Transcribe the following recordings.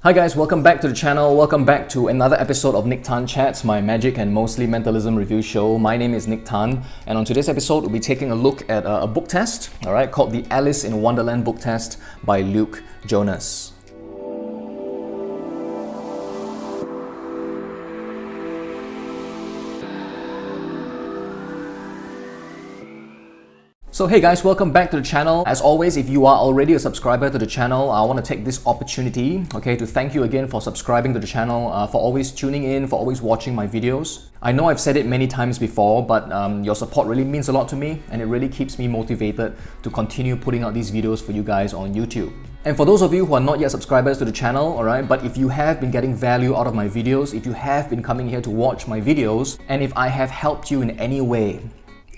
Hi guys, welcome back to the channel. Welcome back to another episode of Nick Tan Chats, my magic and mostly mentalism review show. My name is Nick Tan, and on today's episode, we'll be taking a look at a book test, alright, called the Alice in Wonderland book test by Jonas. So hey guys, welcome back to the channel. As always, if you are already a subscriber to the channel, I want to take this opportunity, to thank you again for subscribing to the channel, for always tuning in, for always watching my videos. I know I've said it many times before, but your support really means a lot to me, and it really keeps me motivated to continue putting out these videos for you guys on YouTube. And for those of you who are not yet subscribers to the channel, alright, but if you have been getting value out of my videos, if you have been coming here to watch my videos, and if I have helped you in any way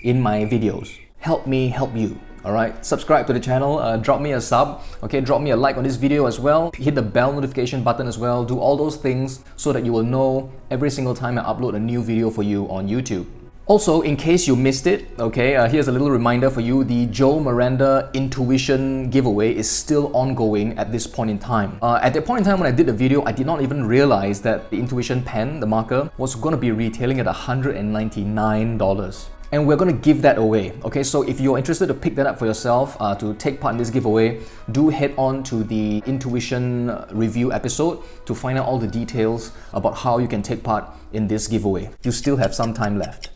in my videos, help me help you, alright? Subscribe to the channel, drop me a sub, drop me a like on this video as well, hit the bell notification button as well, do all those things so that you will know every single time I upload a new video for you on YouTube. Also, in case you missed it, here's a little reminder for you. The Joe Miranda Intuition giveaway is still ongoing at this point in time. At that point in time when I did the video, I did not even realize that the Intuition pen, the marker, was going to be retailing at $199. And we're going to give that away. So if you're interested to pick that up for yourself, to take part in this giveaway, do head on to the Intuition review episode to find out all the details about how you can take part in this giveaway. You still have some time left.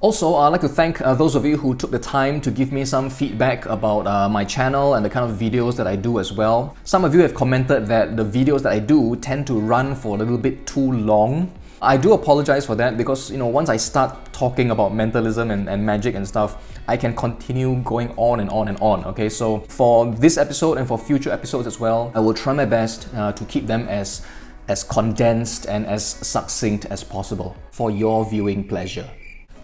Also, I'd like to thank those of you who took the time to give me some feedback about my channel and the kind of videos that I do as well. Some of you have commented that the videos that I do tend to run for a little bit too long. I do apologize for that because, once I start talking about mentalism and magic and stuff, I can continue going on and on and on, So for this episode and for future episodes as well, I will try my best to keep them as condensed and as succinct as possible for your viewing pleasure.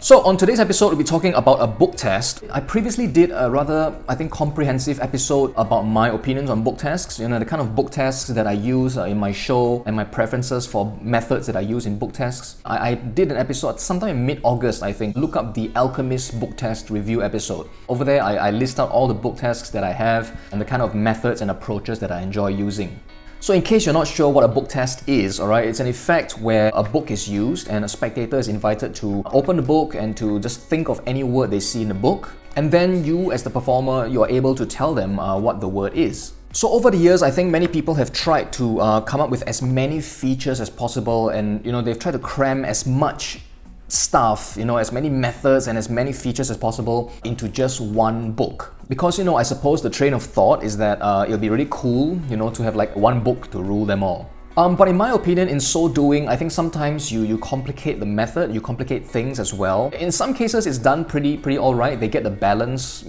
So on today's episode, we'll be talking about a book test. I previously did a rather, comprehensive episode about my opinions on book tests, the kind of book tests that I use in my show and my preferences for methods that I use in book tests. I did an episode sometime in mid-August, I think. Look up the Alchemist book test review episode. Over there, I list out all the book tests that I have and the kind of methods and approaches that I enjoy using. So in case you're not sure what a book test is, it's an effect where a book is used and a spectator is invited to open the book and to just think of any word they see in the book. And then you, as the performer, you're able to tell them what the word is. So over the years, I think many people have tried to come up with as many features as possible, and they've tried to cram as much stuff, as many methods and as many features as possible into just one book. Because, I suppose the train of thought is that it'll be really cool, to have like one book to rule them all. But in my opinion, in so doing, I think sometimes you complicate the method, you complicate things as well. In some cases, it's done pretty alright. They get the balance,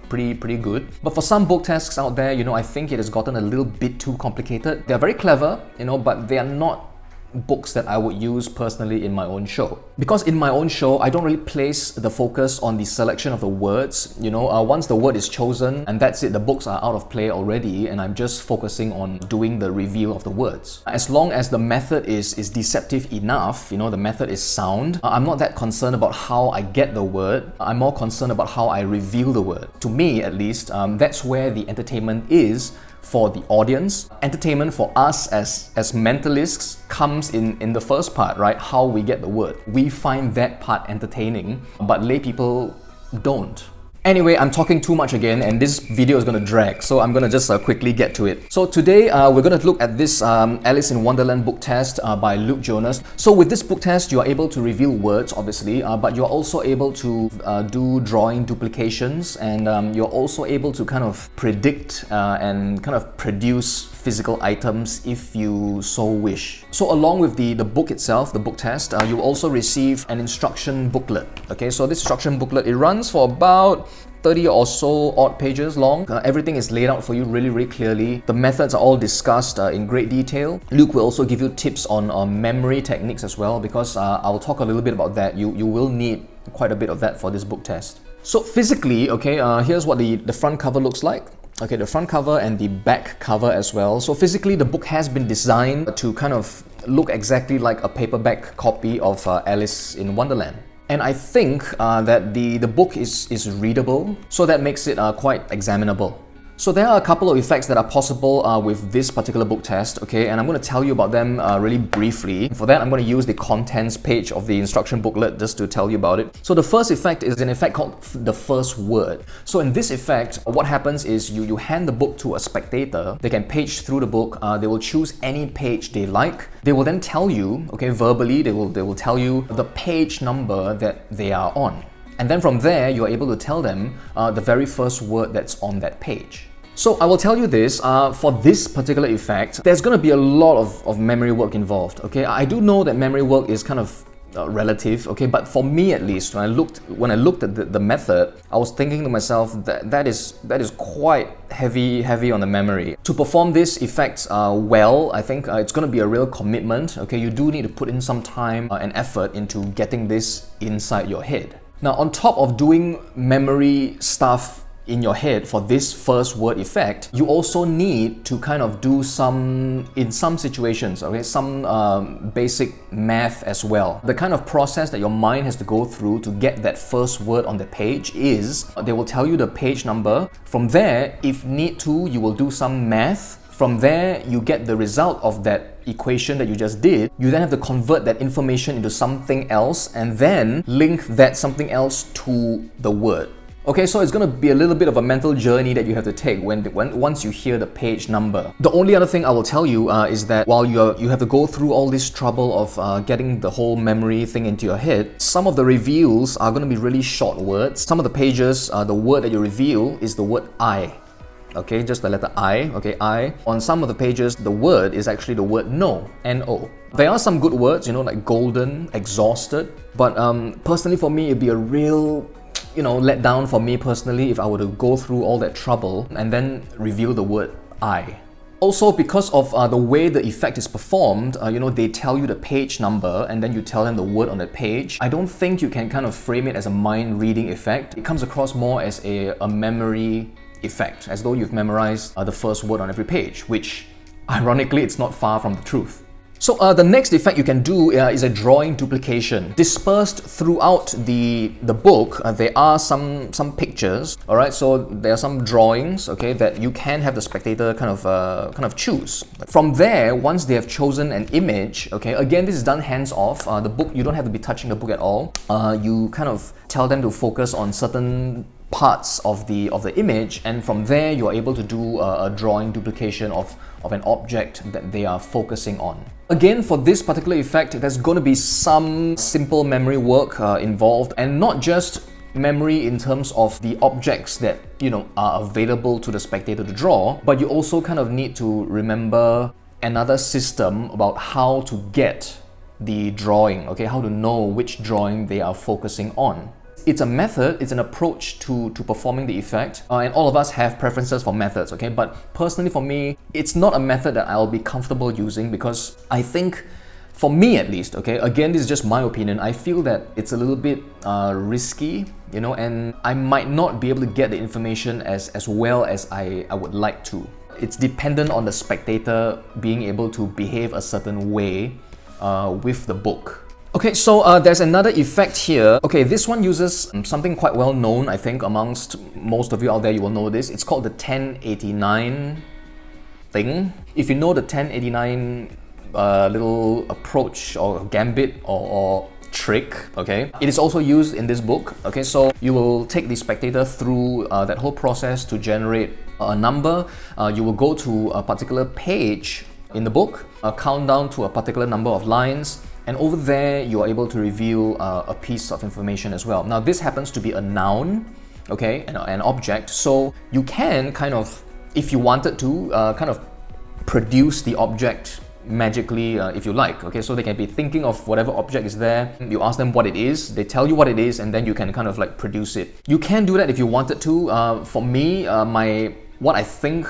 pretty good. But for some book tests out there, I think it has gotten a little bit too complicated. They're very clever, but they are not books that I would use personally in my own show. Because in my own show, I don't really place the focus on the selection of the words. Once the word is chosen, and that's it, the books are out of play already, and I'm just focusing on doing the reveal of the words. As long as the method is deceptive enough, the method is sound, I'm not that concerned about how I get the word. I'm more concerned about how I reveal the word. To me, at least, that's where the entertainment is for the audience. Entertainment for us as mentalists comes in the first part, right? How we get the word. We find that part entertaining, but lay people don't. Anyway, I'm talking too much again, and this video is going to drag, so I'm going to just quickly get to it. So today, we're going to look at this Alice in Wonderland book test by Jonas. So with this book test, you are able to reveal words, obviously, but you're also able to do drawing duplications, and you're also able to kind of predict and kind of produce physical items if you so wish. So along with the book itself, the book test, you will also receive an instruction booklet. So this instruction booklet, it runs for about 30 or so odd pages long. Everything is laid out for you really clearly. The methods are all discussed in great detail. Luke will also give you tips on memory techniques as well, because I'll talk a little bit about that. You will need quite a bit of that for this book test. So physically, here's what the front cover looks like. The front cover and the back cover as well. So physically, the book has been designed to kind of look exactly like a paperback copy of Alice in Wonderland. And I think that the book is readable, so that makes it quite examinable. So there are a couple of effects that are possible with this particular book test, okay, and I'm going to tell you about them really briefly. For that, I'm going to use the contents page of the instruction booklet just to tell you about it. So the first effect is an effect called the first word. So in this effect, what happens is you hand the book to a spectator. They can page through the book. They will choose any page they like. They will then tell you, okay, verbally, they will tell you the page number that they are on. And then from there, you're able to tell them the very first word that's on that page. So I will tell you this, for this particular effect, there's going to be a lot of memory work involved, okay? I do know that memory work is kind of relative, okay? But for me at least, when I looked at the method, I was thinking to myself that is quite heavy on the memory. To perform this effect well, I think it's going to be a real commitment, okay? You do need to put in some time and effort into getting this inside your head. Now, on top of doing memory stuff in your head for this first word effect, you also need to kind of do in some situations, okay, some basic math as well. The kind of process that your mind has to go through to get that first word on the page is, they will tell you the page number. From there, if need to, you will do some math. From there, you get the result of that equation that you just did. You then have to convert that information into something else and then link that something else to the word. Okay, so it's going to be a little bit of a mental journey that you have to take once you hear the page number. The only other thing I will tell you is that while you have to go through all this trouble of getting the whole memory thing into your head, some of the reveals are going to be really short words. Some of the pages, the word that you reveal is the word I. Okay, just the letter I, okay, I. On some of the pages, the word is actually the word no, N-O. There are some good words, you know, like golden, exhausted, but personally for me, it'd be a real let down for me personally if I were to go through all that trouble and then reveal the word I. Also, because of the way the effect is performed, they tell you the page number and then you tell them the word on the page. I don't think you can kind of frame it as a mind-reading effect. It comes across more as a memory effect, as though you've memorized the first word on every page, which ironically, it's not far from the truth. So the next effect you can do is a drawing duplication. Dispersed throughout the book, there are some pictures, all right? So there are some drawings, okay, that you can have the spectator kind of choose. From there, once they have chosen an image, okay, again, this is done hands-off. The book, you don't have to be touching the book at all. You kind of tell them to focus on certain parts of the image, and from there you're able to do a drawing duplication of an object that they are focusing on. Again, for this particular effect, there's going to be some simple memory work involved, and not just memory in terms of the objects that are available to the spectator to draw, but you also kind of need to remember another system about how to get the drawing, okay, how to know which drawing they are focusing on. It's a method, it's an approach to performing the effect, and all of us have preferences for methods, okay? But personally for me, it's not a method that I'll be comfortable using because I think, for me at least, okay, again, this is just my opinion, I feel that it's a little bit risky, and I might not be able to get the information as well as I would like to. It's dependent on the spectator being able to behave a certain way with the book. Okay, so there's another effect here. Okay, this one uses something quite well known, I think, amongst most of you out there, you will know this. It's called the 1089 thing. If you know the 1089 little approach or gambit or trick, okay, it is also used in this book. Okay, so you will take the spectator through that whole process to generate a number. You will go to a particular page in the book, count down to a particular number of lines, and over there, you are able to reveal a piece of information as well. Now, this happens to be a noun, okay, an object. So you can kind of, if you wanted to, kind of produce the object magically if you like, okay? So they can be thinking of whatever object is there. You ask them what it is, they tell you what it is, and then you can kind of like produce it. You can do that if you wanted to. For me, what I think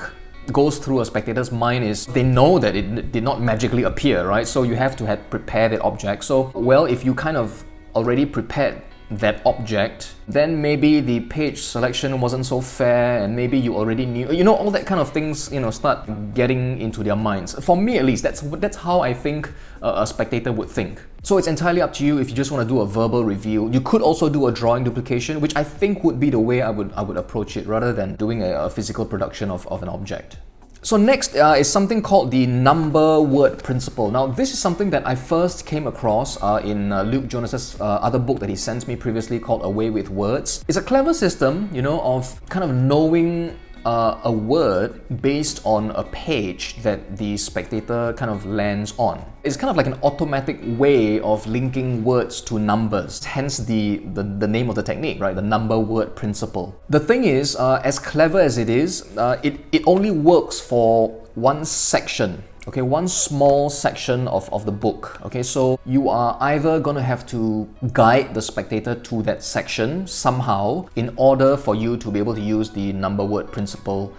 goes through a spectator's mind is they know that it did not magically appear, right? So you have to have prepared that object. So, well, if you kind of already prepared that object, then maybe the page selection wasn't so fair, and maybe you already knew, all that kind of things, start getting into their minds. For me at least, that's how I think a spectator would think. So it's entirely up to you if you just want to do a verbal review. You could also do a drawing duplication, which I think would be the way I would approach it rather than doing a physical production of an object. So next is something called the number word principle. Now this is something that I first came across in Luke Jonas's other book that he sent me previously called Away with Words. It's a clever system, you know, of kind of knowing a word based on a page that the spectator kind of lands on. It's kind of like an automatic way of linking words to numbers, hence the name of the technique, right? The number word principle. The thing is, as clever as it is, it only works for one section. Okay, one small section of the book. Okay, so you are either going to have to guide the spectator to that section somehow in order for you to be able to use the number word principle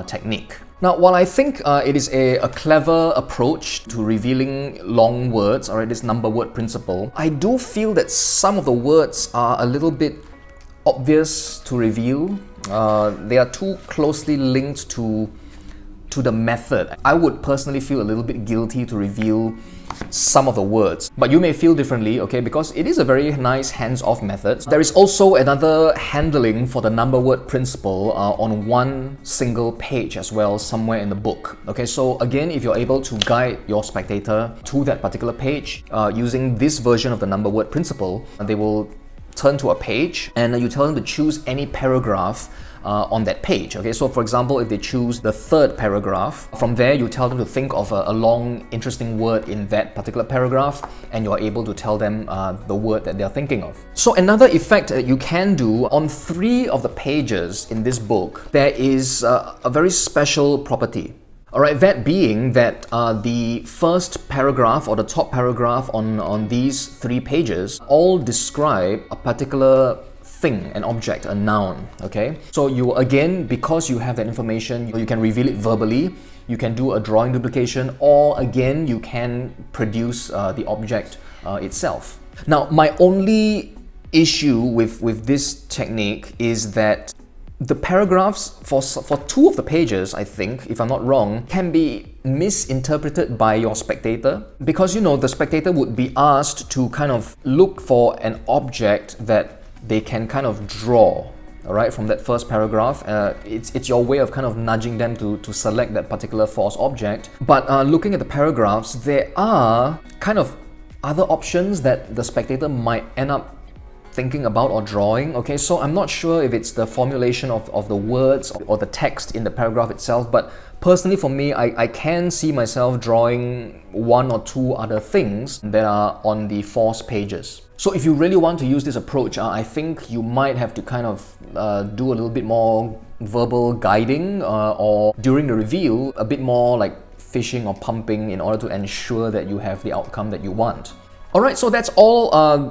technique. Now, while I think it is a clever approach to revealing long words, or this number word principle, I do feel that some of the words are a little bit obvious to reveal. They are too closely linked to the method. I would personally feel a little bit guilty to reveal some of the words, but you may feel differently, okay, because it is a very nice hands-off method. There is also another handling for the number word principle on one single page as well, somewhere in the book. Okay, so again, if you're able to guide your spectator to that particular page using this version of the number word principle, they will turn to a page and you tell them to choose any paragraph on that page. Okay, so for example, if they choose the third paragraph, from there you tell them to think of a long, interesting word in that particular paragraph, and you're able to tell them the word that they're thinking of. So another effect that you can do on 3 of the pages in this book, there is a very special property. Alright, that being that the first paragraph or the top paragraph on these 3 pages all describe a particular thing, an object, a noun, okay? So you, again, because you have that information, you can reveal it verbally, you can do a drawing duplication, or again, you can produce the object itself. Now, my only issue with this technique is that the paragraphs for 2 of the pages, I think, if I'm not wrong, can be misinterpreted by your spectator, because, you know, the spectator would be asked to kind of look for an object that they can kind of draw, all right, from that first paragraph. It's your way of kind of nudging them to select that particular false object. But looking at the paragraphs, there are kind of other options that the spectator might end up thinking about or drawing. Okay, so I'm not sure if it's the formulation of the words or the text in the paragraph itself, but personally for me, I can see myself drawing 1 or 2 other things that are on the false pages. So if you really want to use this approach, I think you might have to kind of do a little bit more verbal guiding or during the reveal, a bit more like fishing or pumping in order to ensure that you have the outcome that you want. Alright, so that's all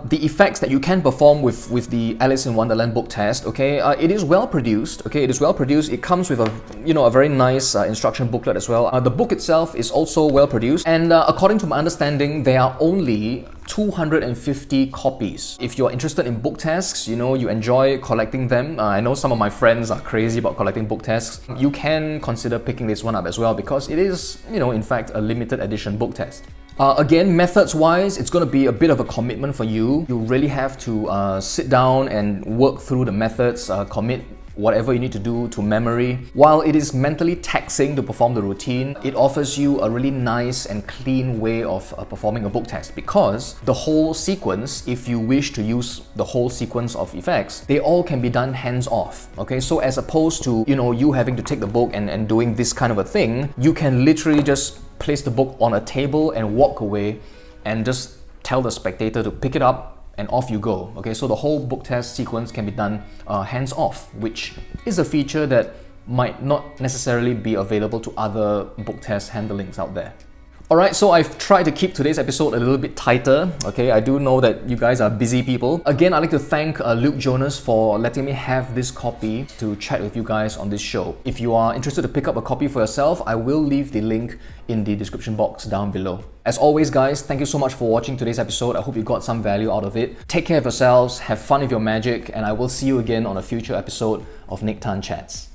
the effects that you can perform with the Alice in Wonderland book test. Okay, it is well produced. Okay, it is well produced. It comes with a very nice instruction booklet as well. The book itself is also well produced, and according to my understanding, there are only 250 copies. If you're interested in book tests, you know, you enjoy collecting them. I know some of my friends are crazy about collecting book tests. You can consider picking this one up as well, because it is, you know, in fact, a limited edition book test. Again, methods-wise, it's going to be a bit of a commitment for you. You really have to sit down and work through the methods, commit whatever you need to do to memory. While it is mentally taxing to perform the routine, it offers you a really nice and clean way of performing a book test, because the whole sequence, if you wish to use the whole sequence of effects, they all can be done hands-off. Okay, so as opposed to, you know, you having to take the book and doing this kind of a thing, you can literally just place the book on a table and walk away and just tell the spectator to pick it up and off you go. Okay, so the whole book test sequence can be done hands-off, which is a feature that might not necessarily be available to other book test handlings out there. Alright, so I've tried to keep today's episode a little bit tighter. Okay, I do know that you guys are busy people. Again, I'd like to thank Luke Jonas for letting me have this copy to chat with you guys on this show. If you are interested to pick up a copy for yourself, I will leave the link in the description box down below. As always, guys, thank you so much for watching today's episode. I hope you got some value out of it. Take care of yourselves, have fun with your magic, and I will see you again on a future episode of Nique Tan Chats.